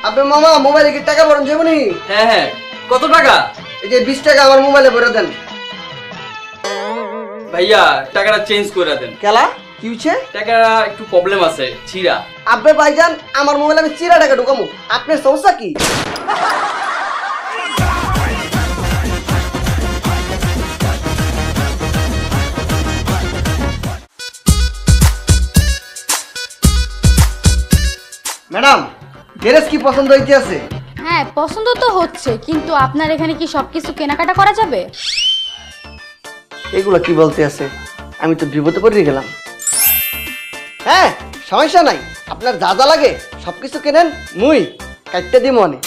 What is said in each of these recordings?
আপনি মামা মোবাইলে কি টাকা ভরেন যাবনি? হ্যাঁ হ্যাঁ, কত টাকা? এই যে 20 টাকা আমার মোবাইলে ভরে দেন। ভাইয়া টাকাটা চেঞ্জ করে দেন। কেলা কি হইছে? টাকাটা একটু প্রবলেম আছে, ছিড়া। আপনি ভাইজান আমার মোবাইলে আমি চিরা টাকা ঢুকামু, আপনার সমস্যা কি? ম্যাডাম ড্রেস কি পছন্দ হইতে আছে? হ্যাঁ পছন্দ তো হচ্ছে, কিন্তু আপনার এখানে কি সবকিছু কেনাকাটা করা যাবে? এগুলো কি বলতে আছে? আমি তো বিপদে পড়ে গেলাম। হ্যাঁ সমস্যা নাই, আপনার যা যা লাগে সবকিছু কেনেন, মুই কাটতে দিই মনে।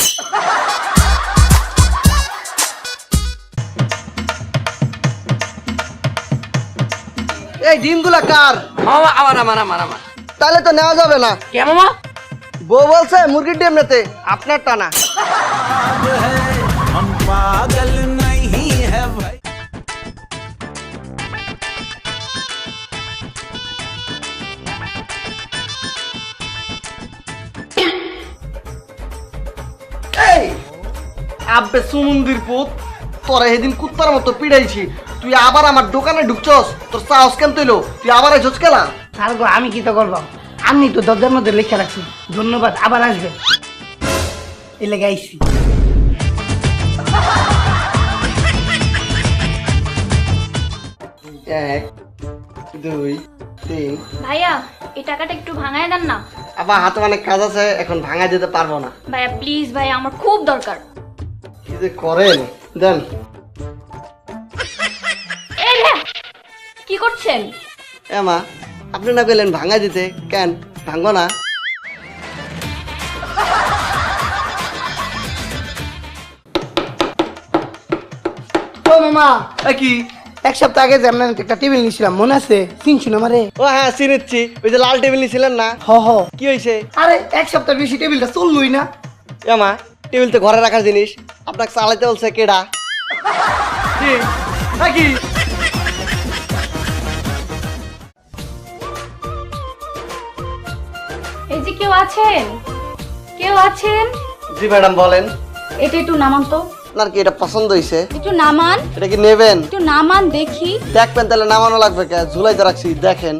এই ডিমগুলা কার? মামা আমার আমার আমার আমার তাহলে তো নেওয়া যাবে না। কে মামা? বউ বলছে মুরগির ডিম নিতে, আপনার টানা। हम पागल नहीं है भाई। এই আব্বে সুমন্দির পুত, তোরা সেদিন কুত্তার মতো পিড়াইছি, তুই আবার আমার দোকানে ঢুকছস? তোর সাহস কেন তৈল? তুই আবার আইছস কেলা? স্যার গো আমি কি তো করবো? আমি তো দরজার মধ্যে লিখে রাখছি ধন্যবাদ, আবার আসবেন, এই লেগে আইছি। এক দুই তিন। ভাইয়া এই টাকাটা একটু ভাঙায় দেন না। আবার হাতে অনেক কাজ আছে, এখন ভাঙা দিতে পারবো না। ভাইয়া প্লিজ ভাইয়া, আমার খুব দরকার। কি যে করেন দেন। এই রে, কি করছেন? মা আপনি না বললেন ভাঙা দিতে, কেন ভাঙবো না? ও মামা কি? এক সপ্তাহ আগে যে আমরা একটা টেবিল নিয়েছিলাম মনে আছে? চিনছু না আমারে? ও হ্যাঁ চিনিচ্ছি, ওই যে লাল টেবিল নিছিলেন না? হ হ। কি হয়েছে? আরে এক সপ্তাহ বেশি টেবিলটা চললই না। মা টেবিল তো ঘরে রাখার জিনিস, আপনাকে চালাইতে বলছে কেডা? কি কি? এই যে কেউ আছেন? কেউ আছেন? জি ম্যাডাম বলেন। এটা একটু নামান তো। আপনার কি এটা পছন্দ হয়েছে? একটু নামান, এটা কি নেবেন? একটু নামান দেখি। দেখবেন তাহলে নামানো লাগবে কে? ঝুলাইতে রাখছি, দেখেন।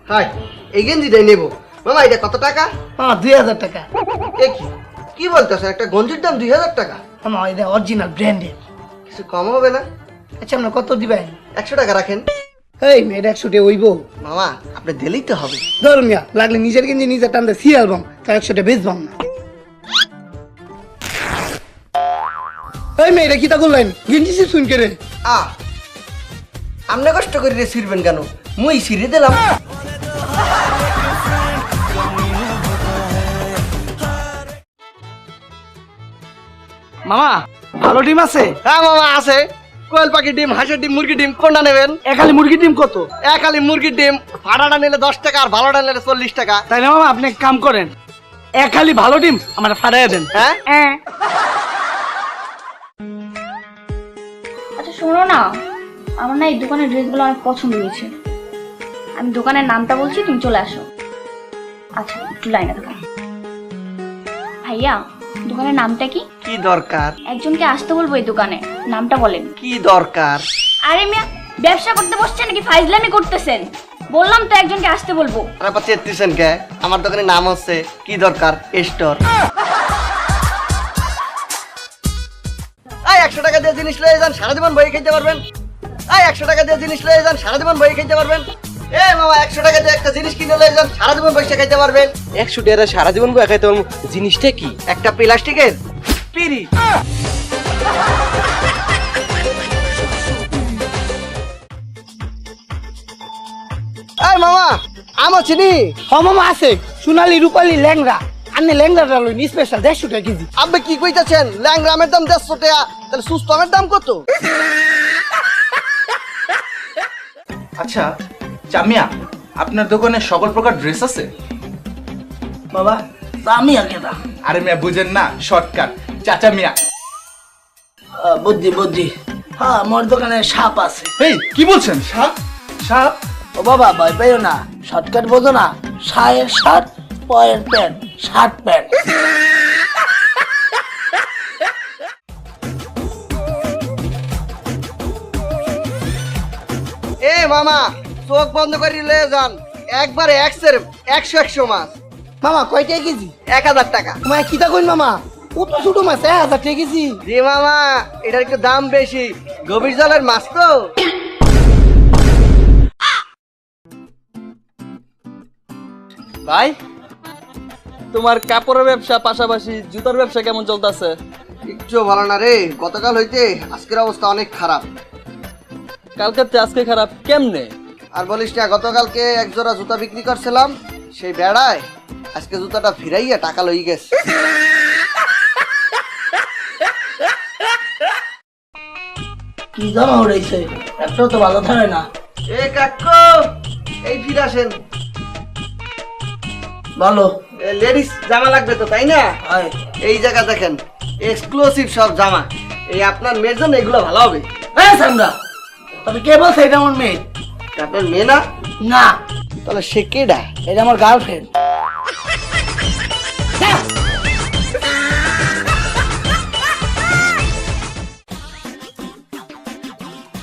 হাই এই গেঞ্জিটাই নেবো। মামা এটা কত টাকা? মামা 2000 টাকা। এ কি কি বলতেছেন? একটা গঞ্জির দাম 2000 টাকা? মামা এটা অরিজিনাল ব্র্যান্ডের। কিছু কম হবে না? আচ্ছা আপনার কত দিবেন? 100 টাকা রাখেন। এই মেয়ের 100 টাকা হইব? মামা আপনি দিলেই তো হবে। ধরুন মিয়া, লাগলে নিজের গেঞ্জি নিজের টানতে সিয়ালবাম, তার 100 টাকা বেচবাম না। এই মেয়েরা কি তা করলেন? গেঞ্জি শুন করে আপনি কষ্ট করে ছিড়বেন কেন? মুই ছিড়ে দিলাম। মামা ভালো ডিম আছে? হ্যাঁ মামা আছে। কোয়েল পাখির ডিম, হাঁসের ডিম, মুরগির ডিম কোনটা নেবেন? একালি মুরগির ডিম কত? একালি মুরগির ডিম ফাটাটা নিলে 10 টাকা, আর ভালোটা নিলে 40 টাকা। তাইলে মামা আপনি এক কাম করেন, একালি ভালো ডিম আমার ফাটাইয়া দেন। হ্যাঁ আচ্ছা শোনো না, আমার না এই দোকানের ড্রেসগুলো অনেক পছন্দ হয়েছে। আমি দোকানের নামটা বলছি, তুমি চলে আসো। আচ্ছা একটু লাইনে থাকো। ভাইয়া দোকানের নামটা কি? কি দরকার? একজনকে আসতে বলবো এই দোকানে, নামটা বলেন। কি দরকার? আরে মিয়া ব্যবসা করতে বসছেন নাকি ফাইজলামি করতেছেন? বললাম তো একজনকে আসতে বলবো। আরে আপা চেত্রিছেন কে? আমার দোকানের নাম হচ্ছে কি দরকার স্টোর। এই 100 টাকা দিয়ে জিনিস লয়ে যান, সারা জীবন বই খেতে পারবেন। এই 100 টাকা দিয়ে জিনিস লয়ে যান, সারা জীবন বই খেতে পারবেন। এ মামা 100 টাকা দিয়ে একটা জিনিস কিনে লয়ে যান, সারা জীবন বসে খাইতে পারবেন। 100 টাকা সারা জীবন বই খাইতে পারবো? জিনিসটা কি? একটা প্লাস্টিকের পিরি। এই মামা আম আছে নি? হ মামা আছে, সোনালি রূপালি ল্যাংড়া। আপনি ল্যাংড়াটা লইন স্পেশাল 150 টাকা কেজি। আপনি কি কইতাছেন? ল্যাংড়া আমের দাম 150 টাকা, তাহলে সুস্থ আমের দাম কত? আচ্ছা চামিয়া, আপনার দোকানে সকল প্রকার ড্রেস আছে? বাবা আমি আর কেদা? আরে মিয়া বুঝেন না, শর্টকাট চাচা মিয়া। বুদ্ধি বুদ্ধি। হ হ্যাঁ মোর দোকানে সাপ আছে। এই কি বলছেন? সাপ? সাপ? ও বাবা ভয় পাইও না, শর্টকাট বোঝো না, শায়ের শার্ট পয়ের প্যান্ট, শার্ট প্যান্ট। এ মামা চোখ বন্ধ করে লয়ে যান, একবারে 100 মাছ, মামা কয়টা কেজি? 1000 টাকা। তোমায় কিতা কইন মামা, কত ছোট মাছ 1000 টাকা কেজি? জি মামা, এটার একটু দাম বেশি, গভীর জলের মাছ তো। ভাই, তোমার কাপড়ের ব্যবসা পাশাপাশি জুতার ব্যবসা কেমন চলতেছে? একটু ভালো না রে, গতকাল হইতে আজকের অবস্থা অনেক খারাপ। কালকের চেয়ে আজকে খারাপ কেমনে? আর বলিস না, গতকালকে এক জোড়া জুতা বিক্রি করছিলাম, সেই বেড়ায় আজকে জুতাটা ফিরাইয়া টাকা লই গেছে। কি জামা উড়াইছে, একটাও তো ভালো ধরে না। এ কাকু, এই ফিরে আসেন। ভালো লেডিস জামা লাগবে তো, তাই না? হয়। এই জায়গা দেখেন, এক্সক্লুসিভ সব জামা, এই আপনার মেয়ের জন্য এগুলো ভালো হবে। হ্যাঁ সামরা, তবে কে বলছে এটা আমার মেয়ে? আপনার মেয়ে না? না, তাহলে সে কেডা? এটা আমার গার্লফ্রেন্ড।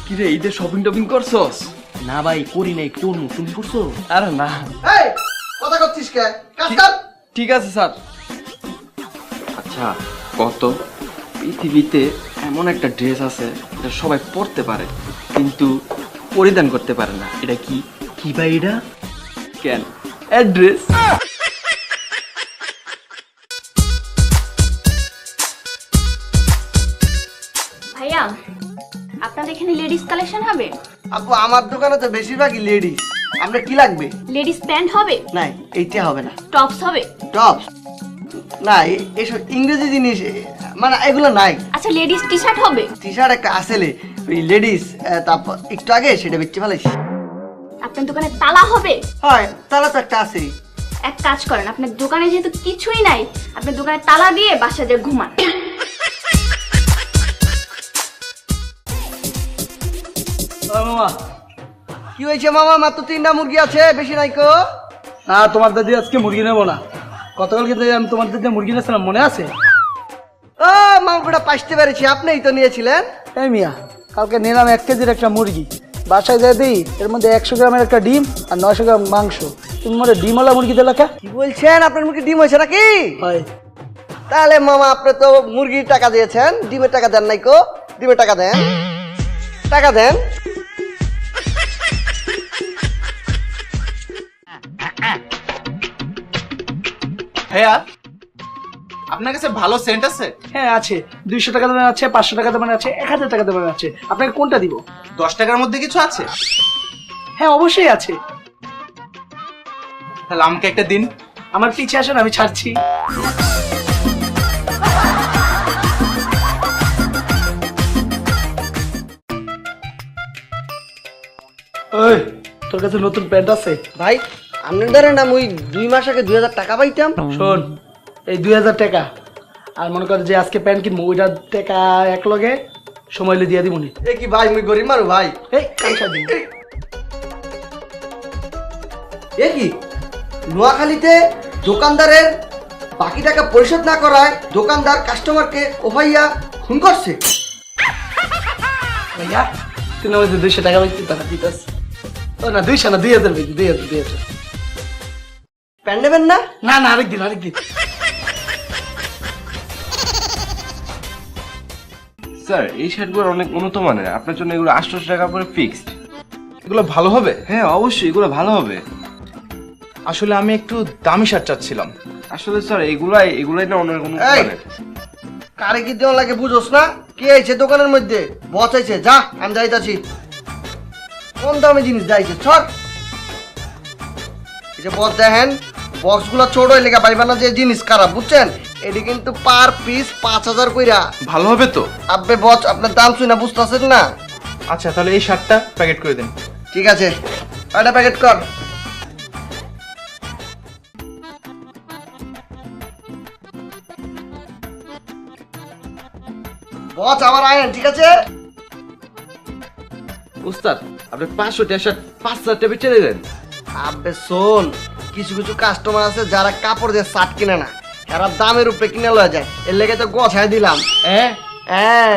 কি রে, ঈদের শপিং টপিং করছস? না ভাই করি নাই, কোন তুমি করছো? আরে না। এই কথা করছিস কে? কাজ কর। ঠিক আছে স্যার। আচ্ছা, কত পৃথিবীতে এমন একটা ড্রেস আছে যেটা সবাই পরতে পারে কিন্তু পরিধান করতে পারে না, এটা কি? কি ভাই এটা? কেন? অ্যাড্রেস। ভাইয়া, আপনাদের এখানে লেডিস কালেকশন হবে? আপু, আমার দোকানে তো বেশিরভাগই লেডিস, আমরা কি লাগবে? লেডিস প্যান্ট হবে? নাই, এইটা হবে না। টপস হবে? টপস না, এসব ইংরেজি জিনিস মানে এগুলো নাই। আচ্ছা, লেডিস টি শার্ট হবে? টি শার্ট একটা আসলে ওই লেডিস, তারপর একটু আগে সেটা বেচতে ফেলাইছি। আপনার দোকানে তালা হবে? হয়, তাহলে তো একটা আছে। এক কাজ করেন, আপনার দোকানে যেহেতু কিছুই নাই, আপনার দোকানে তালা দিয়ে বাসা যে ঘুমান। মামা কি হয়েছে মামা? মাত্র 3টা মুরগি আছে, বেশি নাই কো? না, তোমার দাদি আজকে মুরগি নেবো না। গতকাল কিন্তু আমি তোমার দাদি মুরগি নিয়েছিলাম, মনে আছে? ও মাংসটা পাইতে পেরেছি, আপনিই তো নিয়েছিলেন। এই মিয়া, কালকে নিলাম 1 কেজির একটা মুরগি, বাসায় যাই দিই এর মধ্যে 100 গ্রামের একটা ডিম আর 900 গ্রাম মাংস। তুমি মনে ডিমওয়ালা মুরগি দিলে কা? কি বলছেন? আপনার মুরগি ডিম হয়েছে নাকি? হয়। তাহলে মামা, আপনি তো মুরগির টাকা দিয়েছেন, ডিমের টাকা দেন নাই কো? ডিমের টাকা দেন, টাকা দেন। ভাইয়া, আপনার কাছে ভালো সেন্ট আছে? হ্যাঁ আছে, 200 টাকা দামের আছে, 500 টাকা দামের আছে, 1000 টাকা দামের আছে। আপনাকে কোনটা দিব? 10 টাকার মধ্যে কিছু আছে? হ্যাঁ অবশ্যই আছে। তাহলে আমাকে একটা দিন। আমার পিছে আসেন, আমি ছাড়ছি। ওই, তোর কাছে নতুন প্যান্ট আছে? ভাই, আপনি ধরেন না, ওই 2 মাস আগে 2000 টাকা পাইতাম। শোন, এই 2000 টাকা আর মনে কর যে আজকে প্যান্ট কিনবো, ওইটার টাকা এক লগে সময় হলে দিয়ে দিবনি। এ কি ভাই, মুই গরিব মানুষ ভাই। এই পয়সা দিন। এ কি, নোয়াখালীতে দোকানদারের বাকি টাকা পরিশোধ না করায় দোকানদার কাস্টমারকে ওভাইয়া খুন করছে। ভাইয়া, তুই না 200 টাকা পাইছিস, টাকা দিতাস? ও না, 200 না, 2000 পাইছি, 2000। প্যান্ট নেবেন না? না না, আরেকদিন আরেকদিন। স্যার, এই শার্টগুলো অনেক উন্নত মানের, আপনার জন্য এগুলো 800 টাকা করে ফিক্সড। এগুলো ভালো হবে? হ্যাঁ অবশ্যই, এগুলো ভালো হবে। আসলে আমি একটু দামি শার্ট চাচ্ছিলাম। আসলে স্যার এগুলাই না অন্য কোনো এই, মানের। কারে কি দেওয়া লাগে বুঝোস না? কি হয়েছে দোকানের মধ্যে? বস হয়েছে, যা আমি যাইতাছি। কোন দামে জিনিস যাইছে, ছড়। এই যে বস দেখেন, বক্সগুলো ছোট হয়ে লেগে পাইবা না যে জিনিস খারাপ, বুঝছেন? এটি কিন্তু পার পিস 5000 কইরা। ভালো হবে তো? আব্বে বস, আপনার দাম শুই না বুঝতেছেন না? আচ্ছা, তাহলে এই শার্টটা প্যাকেট করে দিন। ঠিক আছে, এটা প্যাকেট কর। বস আবার আয়েন, ঠিক আছে? উস্তাদ আপনি 500 টি শার্ট 5,000 টাকা বেচে দিলেন। আবে শোন, কিছু কিছু কাস্টমার আছে যারা কাপড় দিয়ে শার্ট কিনে না, এরা দামের উপরে কিনে লয়ে যায়, এর লেগে তো গছায় দিলাম। হ্যাঁ হ্যাঁ